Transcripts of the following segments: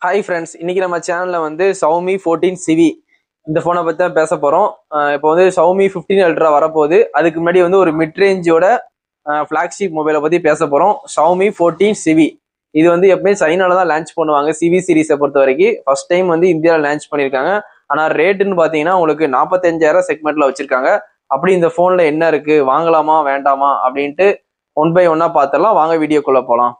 Hi friends, இன்னைக்கு நம்ம சேனல்ல வந்து Xiaomi 14 CV இந்த போனை பத்தி தான் பேச போறோம். இப்போ வந்து Xiaomi 15 Ultra வரப்போகுது. அதுக்கு முன்னாடி வந்து ஒரு மிட் ரேஞ்சோட ஃபிளாக்ஷிப் மொபைலை பத்தி பேச போறோம். Xiaomi 14 CV இது வந்து எப்பவுமே சைனால தான் லான்ச் பண்ணுவாங்க. CV சீரீஸை பொறுத்த வரைக்கும் ஃபர்ஸ்ட் டைம் வந்து இந்தியாவில் லான்ச் பண்ணியிருக்காங்க. ஆனால் ரேட்டுன்னு பார்த்தீங்கன்னா உங்களுக்கு 45,000 செக்மெண்ட்ல வச்சிருக்காங்க. அப்படி இந்த போன்ல என்ன இருக்கு, வாங்கலாமா வேண்டாமா அப்படின்ட்டு ஒன் பை ஒன்னா பார்த்துடலாம். வாங்க வீடியோக்குள்ள போகலாம்.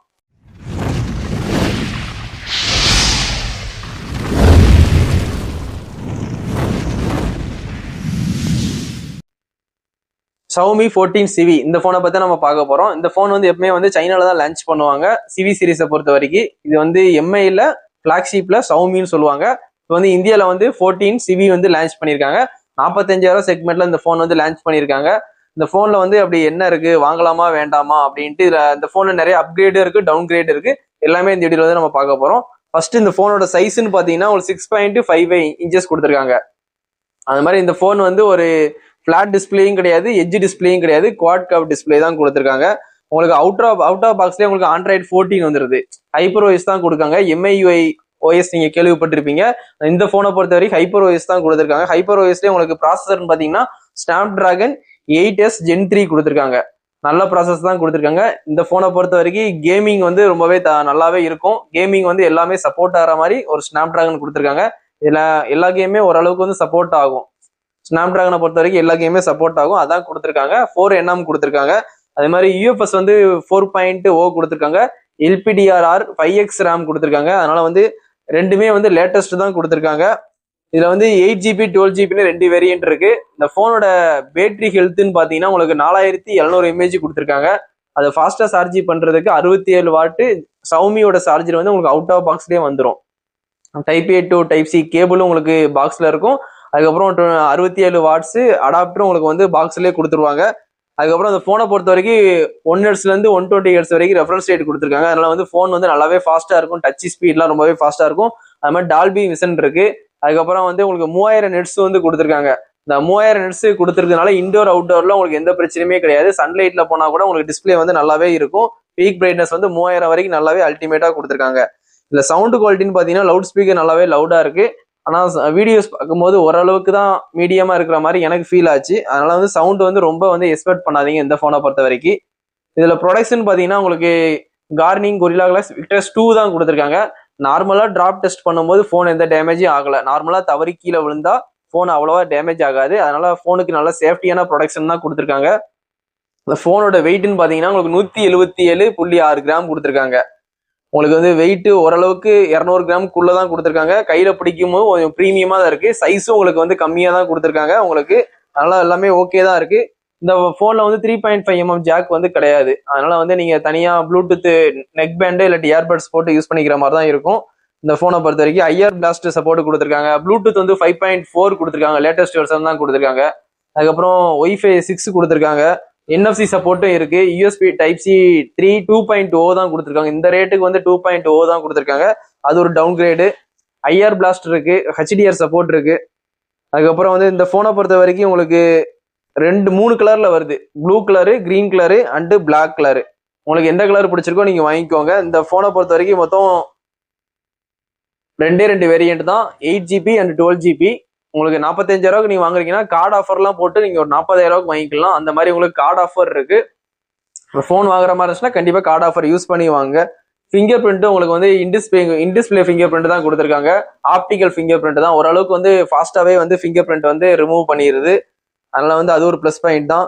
Xiaomi 14 CV இந்த போனை பத்தி நம்ம பார்க்க போறோம். இந்த போன் வந்து எப்பவுமே வந்து சைனால தான் லான்ச் பண்ணுவாங்க. CV சீரீஸை பொறுத்த வரைக்கும் இது வந்து MIல பிளாக்ஷிப்ல Xiaomiன்னு சொல்லுவாங்க. இப்போ வந்து இந்தியால வந்து 14 CV வந்து லான்ச் பண்ணியிருக்காங்க. 45,000 செக்மெண்ட்ல இந்த போன் வந்து லான்ச் பண்ணியிருக்காங்க. இந்த போன்ல வந்து அப்படி என்ன இருக்கு, வாங்கலாமா வேண்டாமா அப்படின்ட்டு இதுல இந்த போன்ல நிறைய அப்கிரேடு இருக்கு, டவுன் கிரேட் இருக்கு. எல்லாமே இந்த வீடியோல வந்து நம்ம பார்க்க போறோம். ஃபர்ஸ்ட் இந்த போனோட சைஸ்ன்னு பாத்தீங்கன்னா ஒரு 6.55 இன்ச்சஸ் கொடுத்துருக்காங்க. அது மாதிரி இந்த போன் வந்து ஒரு ஃபிளாட் டிஸ்பிளேயும் கிடையாது, எட்ஜ் டிஸ்பிளேயும் கிடையாது, குவாட் கவ் டிஸ்பிளே தான் கொடுத்துருக்காங்க. உங்களுக்கு அவுட் ஆஃப் பாக்ஸ்லேயே உங்களுக்கு ஆண்ட்ராய்டு 14 வந்துருது. ஹைப்பர் OS தான் கொடுக்காங்க. MIUI OS நீங்க கேள்விப்பட்டிருப்பீங்க. இந்த போனை பொறுத்த வரைக்கும் ஹைப்பர் OS தான் கொடுத்துருக்காங்க. ஹைப்பர் OSலேயே உங்களுக்கு ப்ராசஸர்னு பார்த்தீங்கன்னா Snapdragon 8S Gen 3 கொடுத்துருக்காங்க. நல்ல ப்ராசஸ் தான் கொடுத்துருக்காங்க. இந்த போனை பொறுத்த வரைக்கும் கேமிங் வந்து ரொம்பவே நல்லாவே இருக்கும். கேமிங் வந்து எல்லாமே சப்போர்ட் ஆகிற மாதிரி ஒரு Snapdragon கொடுத்துருக்காங்க. இதுல எல்லா கேமுமே ஓரளவுக்கு வந்து சப்போர்ட் ஆகும். ஸ்னாப்டிராகனை பொறுத்த வரைக்கும் எல்லா கேமுமே சப்போர்ட் ஆகும். அதான் கொடுத்துருக்காங்க. 4nm கொடுத்துருக்காங்க. அதே மாதிரி UFS வந்து 4.0 கொடுத்துருக்காங்க. LPDDR 5x RAM கொடுத்துருக்காங்க. அதனால வந்து ரெண்டுமே வந்து லேட்டஸ்ட் தான் கொடுத்துருக்காங்க. இதுல வந்து 8GB 12GB ரெண்டு வேரியன்ட் இருக்கு. இந்த போனோட பேட்டரி ஹெல்த்னு பாத்தீங்கன்னா உங்களுக்கு 4700 mAh கொடுத்துருக்காங்க. அதை ஃபாஸ்டா சார்ஜ் பண்றதுக்கு 67 வாட்டு Xiaomiயோட சார்ஜர் வந்து உங்களுக்கு அவுட் ஆஃப் பாக்ஸ்லயே வந்துடும். Type A to Type C கேபிளும் உங்களுக்கு பாக்ஸ்ல இருக்கும். அதுக்கப்புறம் 67 வாட்ஸ் அடாப்டரும் உங்களுக்கு வந்து பாக்ஸ்லேயே கொடுத்துருவாங்க. அதுக்கப்புறம் அந்த போனை பொறுத்த வரைக்கும் 1 Hz இருந்து 120 Hz வரைக்கும் ரெஃபரன்ஸ் ரேட் கொடுத்துருக்காங்க. அதனால வந்து போன் வந்து நல்லாவே ஃபாஸ்டா இருக்கும். டச் ஸ்பீட்லாம் ரொம்பவே ஃபாஸ்டா இருக்கும். அது மாதிரி டால்பி விசன் இருக்கு. அதுக்கப்புறம் வந்து உங்களுக்கு 3000 நெட்ஸ் வந்து கொடுத்துருக்காங்க. இந்த 3000 நெட்ஸ் கொடுத்துருக்கனால இன்டோர் அவுட்டோர்ல உங்களுக்கு எந்த பிரச்சனையுமே கிடையாது. சன்லைட்ல போனா கூட உங்களுக்கு டிஸ்பிளே வந்து நல்லாவே இருக்கும். பீக் பிரைட்னஸ் வந்து 3000 வரைக்கும் நல்லாவே அல்டிமேட்டா கொடுத்துருக்காங்க. இதுல சவுண்ட் குவாலிட்டின்னு பாத்தீங்கன்னா லவுட் ஸ்பீக்கர் நல்லாவே லவுடா இருக்கு. ஆனால் வீடியோஸ் பார்க்கும்போது ஓரளவுக்கு தான் மீடியமா இருக்கிற மாதிரி எனக்கு ஃபீல் ஆச்சு. அதனால வந்து சவுண்ட் வந்து ரொம்ப வந்து எக்ஸ்பெக்ட் பண்ணாதீங்க இந்த போனை பொறுத்த வரைக்கும். இதுல ப்ரொடக்ஷன் பாத்தீங்கன்னா உங்களுக்கு கார்னிங் Gorilla Glass Victus 2 தான் கொடுத்துருக்காங்க. நார்மலா டிராப் டெஸ்ட் பண்ணும்போது போன் எந்த டேமேஜும் ஆகல. நார்மலா தவறி கீழே விழுந்தா போன் அவ்வளவா டேமேஜ் ஆகாது. அதனால போனுக்கு நல்ல சேஃப்டியான ப்ரொடக்ஷன் தான் கொடுத்துருக்காங்க. இந்த போனோட வெயிட்னு பாத்தீங்கன்னா உங்களுக்கு 177.6 கிராம் கொடுத்துருக்காங்க. உங்களுக்கு வந்து வெயிட் ஓரளவுக்கு 200 கிராமுக்குள்ளதான் கொடுத்துருக்காங்க. கையில பிடிக்கும் போது கொஞ்சம் ப்ரீமியமா தான் இருக்கு. சைஸும் உங்களுக்கு வந்து கம்மியா தான் கொடுத்துருக்காங்க. உங்களுக்கு அதனால எல்லாமே ஓகே தான் இருக்கு. இந்த போன்ல வந்து 3.5mm ஜாக் வந்து கிடையாது. அதனால வந்து நீங்க தனியா ப்ளூடூத் நெக் பேண்டு இல்லாட்டி இயர்பட்ஸ் போட்டு யூஸ் பண்ணிக்கிற மாதிரி தான் இருக்கும். இந்த போனை பொறுத்த வரைக்கும் IR பிளாஸ்ட் சப்போர்ட் கொடுத்துருக்காங்க. ப்ளூடூத் வந்து 5.4 கொடுத்துருக்காங்க. லேட்டஸ்ட் வெர்ஷன் தான் கொடுத்துருக்காங்க. அதுக்கப்புறம் Wi-Fi 6 கொடுத்துருக்காங்க. NFC சப்போர்ட்டும் இருக்கு. USB Type C 3 2.0 தான் கொடுத்துருக்காங்க. இந்த ரேட்டுக்கு வந்து 2.0 தான் கொடுத்துருக்காங்க. அது ஒரு டவுன் கிரேடு. IR பிளாஸ்ட் இருக்கு, HDR சப்போர்ட் இருக்கு. அதுக்கப்புறம் வந்து இந்த போனை பொறுத்த வரைக்கும் உங்களுக்கு 3 கலர்ல வருது. Blue colour, green colour and black colour. உங்களுக்கு எந்த கலர் பிடிச்சிருக்கோ நீங்க வாங்கிக்கோங்க. இந்த போனை பொறுத்த வரைக்கும் மொத்தம் 2 வேரியன்ட் தான், 8GB அண்ட் 12GB. உங்களுக்கு 45,000 நீங்க வாங்குறீங்கன்னா கார்டு ஆஃபர்லாம் போட்டு நீங்க ஒரு 40,000 வாங்கிக்கலாம். அந்த மாதிரி உங்களுக்கு கார்டு ஆஃபர் இருக்கு. ஃபோன் வாங்குற மாதிரி இருந்துச்சுன்னா கண்டிப்பா கார்டு ஆஃபர் யூஸ் பண்ணி வாங்க. ஃபிங்கர் பிரிண்ட் உங்களுக்கு வந்து இன்டிஸ்பிளே ஃபிங்கர் பிரிண்ட் தான் கொடுத்துருக்காங்க. ஆப்டிக்கல் ஃபிங்கர் பிரிண்ட் தான். ஓரளவுக்கு வந்து ஃபாஸ்டாவே வந்து ஃபிங்கர் பிரிண்ட் வந்து ரிமூவ் பண்ணிடுது. அதனால வந்து அது ஒரு ப்ளஸ் பாயிண்ட் தான்.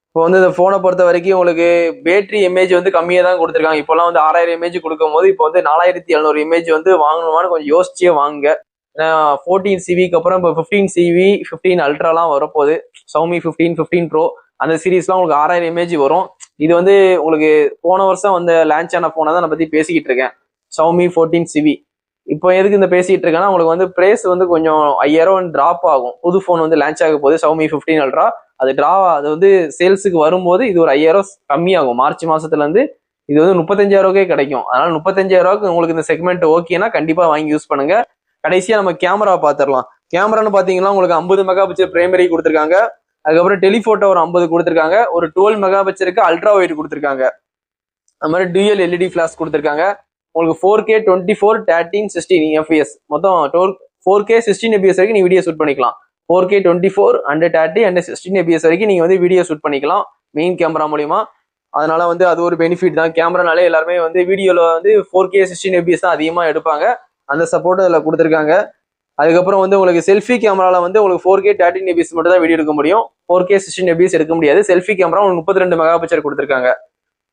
இப்போ வந்து இந்த போனை பொறுத்த வரைக்கும் உங்களுக்கு பேட்டரி எம்ஏஜ் வந்து கம்மியாக தான் கொடுத்துருக்காங்க. இப்போலாம் வந்து 6000 mAh கொடுக்கும் போது இப்போ வந்து 4700 mAh வந்து வாங்கணுமான்னு கொஞ்சம் யோசிச்சே வாங்குங்க. 14 CVக்கு அப்புறம் இப்போ 15 CV 15 அல்ட்ராலாம் வரப்போகுது. Xiaomi 15 15 Pro அந்த சீரீஸ்லாம் உங்களுக்கு 6000 mAh வரும். இது வந்து உங்களுக்கு போன வருஷம் வந்து லான்ச் ஆன போனை தான் நான் பத்தி பேசிக்கிட்டு இருக்கேன். Xiaomi 14 CV இப்போ எதுக்கு இந்த பேசிட்டு இருக்கேன்னா உங்களுக்கு வந்து பிரைஸ் வந்து கொஞ்சம் 5000 டிராப் ஆகும். புது போன் வந்து லான்ச் ஆக போகுது Xiaomi 15 Ultra. அது வந்து சேல்ஸுக்கு வரும்போது இது ஒரு 5000 கம்மியாகும். மார்ச் மாசத்துல இருந்து இது வந்து 35,000 கிடைக்கும். அதனால 35,000 உங்களுக்கு இந்த செக்மெண்ட் ஓகேனா கண்டிப்பா வாங்கி யூஸ் பண்ணுங்க. கடைசியா நம்ம கேமரா பாத்திரலாம். கேமரான்னு பாத்தீங்கன்னா உங்களுக்கு 50 மெகாபிக்சல் பிரைமரி கொடுத்துருக்காங்க. அதுக்கப்புறம் டெலிபோட்டோ ஒரு 50 கொடுத்துருக்காங்க. ஒரு 12 மெகாபிக்சலுக்கு அல்ட்ரா வைட் கொடுத்துருக்காங்க. அது மாதிரி டூயல் LED ஃபிளாஷ் கொடுத்துருக்காங்க. உங்களுக்கு 4K 24 13 16 fps மொத்தம் 4K 16 fps வரைக்கும் நீ வீடியோ ஷூட் பண்ணிக்கலாம். 4K 24 and 30 and 16 fps வரைக்கும் நீங்க வந்து வீடியோ ஷூட் பண்ணிக்கலாம் மெயின் கேமரா மூலியமா. அதனால வந்து அது ஒரு பெனிஃபிட் தான். கேமரானாலே எல்லாருமே வந்து வீடியோல வந்து 4K 16 fps தான் அதிகமா எடுப்பாங்க. அந்த சப்போர்ட் அதில் கொடுத்துருக்காங்க. அதுக்கப்புறம் வந்து உங்களுக்கு செல்ஃபி கேமரால வந்து உங்களுக்கு 4K 13 fps மட்டும் தான் வீடியோ எடுக்க முடியும். 4K 16 fps எடுக்க முடியாது. செல்ஃபி கேமரா உங்களுக்கு 32 மெகா பிக்சல் கொடுத்துருக்காங்க.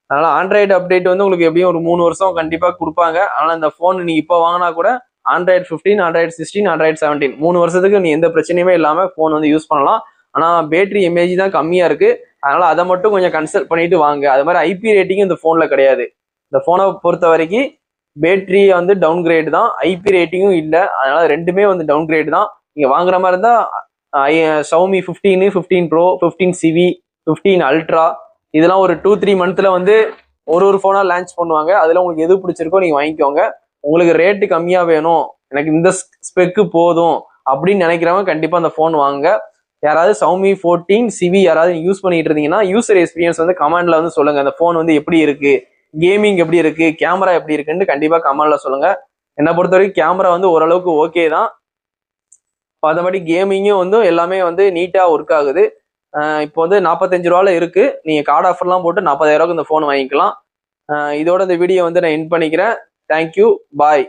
அதனால ஆண்ட்ராய்டு அப்டேட் வந்து உங்களுக்கு எப்படியும் ஒரு 3 வருஷம் கண்டிப்பா கொடுப்பாங்க. ஆனா இந்த போன் நீ இப்போ வாங்கினா கூட ஆண்ட்ராய்டு 15, ஆண்ட்ராய்டு 16, ஆண்ட்ராய்டு 17 3 வருஷத்துக்கு நீ எந்த பிரச்சனையுமே இல்லாம போன் வந்து யூஸ் பண்ணலாம். ஆனா பேட்டரி எம்ஏஜ் தான் கம்மியா இருக்கு. அதனால அதை மட்டும் கொஞ்சம் கன்சல்ட் பண்ணிட்டு வாங்க. அது மாதிரி ஐபி ரேட்டிங் இந்த போன்ல கிடையாது. இந்த போனை பொறுத்த வரைக்கும் பேட்டரி வந்து டவுன் கிரேட் தான், ஐபி ரேட்டிங்கும் இல்லை. அதனால ரெண்டுமே வந்து டவுன் கிரேட் தான். நீங்க வாங்குற மாதிரி இருந்தா Xiaomi 15, 15 Pro, 15 CV, 15 Ultra இதெல்லாம் ஒரு 2-3 மந்த்ல வந்து ஒரு போனா லான்ச் பண்ணுவாங்க. அதுல உங்களுக்கு எது பிடிச்சிருக்கோ நீங்க வாங்கிக்கோங்க. உங்களுக்கு ரேட்டு கம்மியா வேணும், எனக்கு இந்த ஸ்பெக்கு போதும் அப்படின்னு நினைக்கிறவங்க கண்டிப்பா அந்த போன் வாங்க. யாராவது Xiaomi 14 CV யாராவது யூஸ் பண்ணிட்டு இருந்தீங்கன்னா யூசர் எக்ஸ்பீரியன்ஸ் வந்து கமெண்ட்ல வந்து சொல்லுங்க. அந்த போன் வந்து எப்படி இருக்கு, கேமிங் எப்படி இருக்கு, கேமரா எப்படி இருக்குன்னு கண்டிப்பா கமெண்ட்ல சொல்லுங்க. என்னை பொறுத்த வரைக்கும் கேமரா வந்து ஓரளவுக்கு ஓகே தான். மற்றபடி கேமிங்கும் வந்து எல்லாமே வந்து நீட்டா ஒர்க் ஆகுது. இப்போ வந்து 45 ரூபால இருக்கு. நீங்க கார்டு ஆஃபர்லாம் போட்டு 40,000 ரூபாய்க்கு இந்த போன் வாங்கிக்கலாம். இதோட இந்த வீடியோ வந்து நான் எண்ட் பண்ணிக்கிறேன். தேங்க்யூ, பாய்.